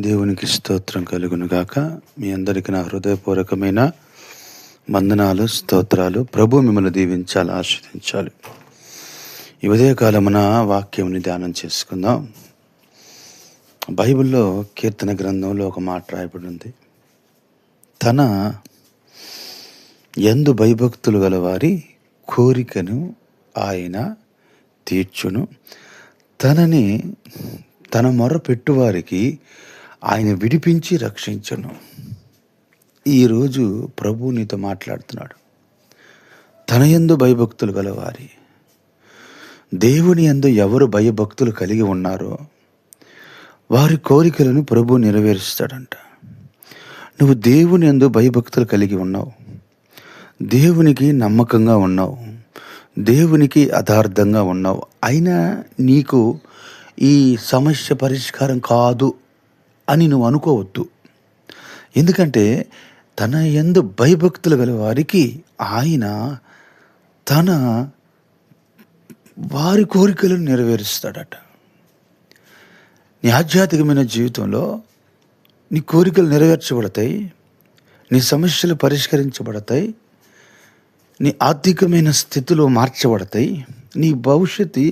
దేవునికి స్తోత్రం కలుగును గాక. మీ అందరికీ నా హృదయపూర్వకమైన వందనాలు, స్తోత్రాలు. ప్రభు మిమ్మల్ని దీవించాలి, ఆశీర్వదించాలి. ఈ ఉదయకాలమున వాక్యంని ధ్యానం చేసుకుందాం. బైబిల్లో కీర్తన గ్రంథంలో ఒక మాట రాయబడి ఉంది. తన యందు భయభక్తులు గల వారి కోరికను ఆయన తీర్చును, తన మొర పెట్టువారికి ఆయన విడిపించి రక్షించును. ఈరోజు ప్రభు నీతో మాట్లాడుతున్నాడు. తన యందు భయభక్తులు గలవారి, దేవుని యందు ఎవరు భయభక్తులు కలిగి ఉన్నారో వారి కోరికలను ప్రభు నెరవేరుస్తాడంట. నువ్వు దేవుని యందు భయభక్తులు కలిగి ఉన్నావు, దేవునికి నమ్మకంగా ఉన్నావు, దేవునికి యథార్థంగా ఉన్నావు. అయినా నీకు ఈ సమస్య పరిష్కారం కాదు అని నువ్వు అనుకోవద్దు. ఎందుకంటే తన యందు భయభక్తులు గల వారికి ఆయన వారి కోరికలను నెరవేరుస్తాడట. నీ ఆధ్యాత్మికమైన జీవితంలో నీ కోరికలు నెరవేర్చబడతాయి, నీ సమస్యలు పరిష్కరించబడతాయి, నీ ఆర్థికమైన స్థితిలో మార్చబడతాయి, నీ భవిష్యత్తు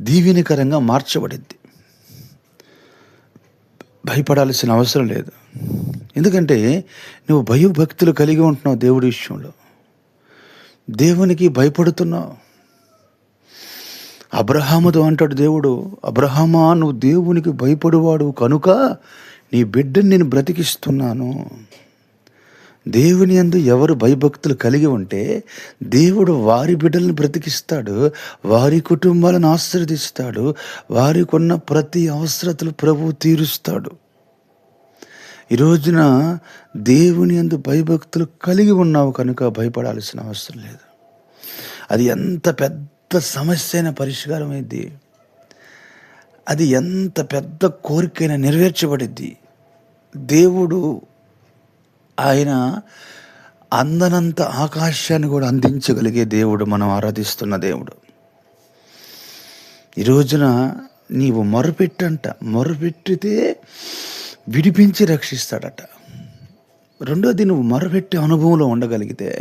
దీవెనకరంగా మార్చబడింది. భయపడాల్సిన అవసరం లేదు. ఎందుకంటే నువ్వు భయభక్తులు కలిగి ఉంటున్నావు. దేవుడి విషయంలో దేవునికి భయపడుతున్నావు. అబ్రహాముతో అంటాడు దేవుడు, అబ్రహామా, నువ్వు దేవునికి భయపడువాడు కనుక నీ బిడ్డని నేను బ్రతికిస్తున్నాను. దేవుని యందు ఎవరు భయభక్తులు కలిగి ఉంటే దేవుడు వారి బిడ్డలను బ్రతికిస్తాడు, వారి కుటుంబాలను ఆశీర్వదిస్తాడు, వారికి ఉన్న ప్రతి అవసరతలు ప్రభువు తీరుస్తాడు. ఈ రోజున దేవుని యందు భయభక్తులు కలిగి ఉన్నావు కనుక భయపడాల్సిన అవసరం లేదు. అది ఎంత పెద్ద సమస్య అయినా పరిష్కారం అయింది, అది ఎంత పెద్ద కోరికైనా నెరవేర్చబడిద్ది. దేవుడు ఆయన అందనంత ఆకాశాన్ని కూడా అందించగలిగే దేవుడు, మనం ఆరాధిస్తున్న దేవుడు. ఈ రోజున నీవు మొరపెట్టితే విడిపించి రక్షిస్తాడట. రెండోది, నువ్వు మొరపెట్టే అనుభవంలో ఉండగలిగితే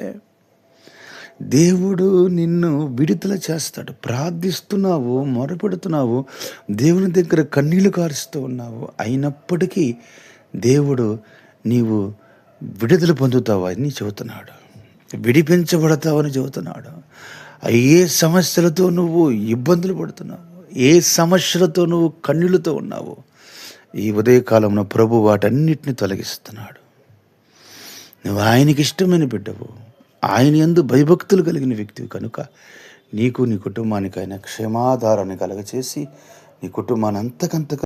దేవుడు నిన్ను విడుదల చేస్తాడు. ప్రార్థిస్తున్నావు, మొరపెడుతున్నావు, దేవుని దగ్గర కన్నీళ్లు కారుస్తూ ఉన్నావు, అయినప్పటికీ దేవుడు నీవు విడుదల పొందుతావు అని చెబుతున్నాడు, విడిపించబడతావని చెబుతున్నాడు. ఏ సమస్యలతో నువ్వు ఇబ్బందులు పడుతున్నావు, ఏ సమస్యలతో నువ్వు కన్నీళ్లతో ఉన్నావు, ఈ ఉదయకాలంలో ప్రభు వాటన్నిటిని తొలగిస్తున్నాడు. నువ్వు ఆయనకి ఇష్టమైన బిడ్డవు, ఆయన యందు భయభక్తులు కలిగిన వ్యక్తివి కనుక నీకు నీ కుటుంబానికి ఆయన క్షేమాధారాన్ని కలగచేసి నీ కుటుంబాన్ని అంతకంతగా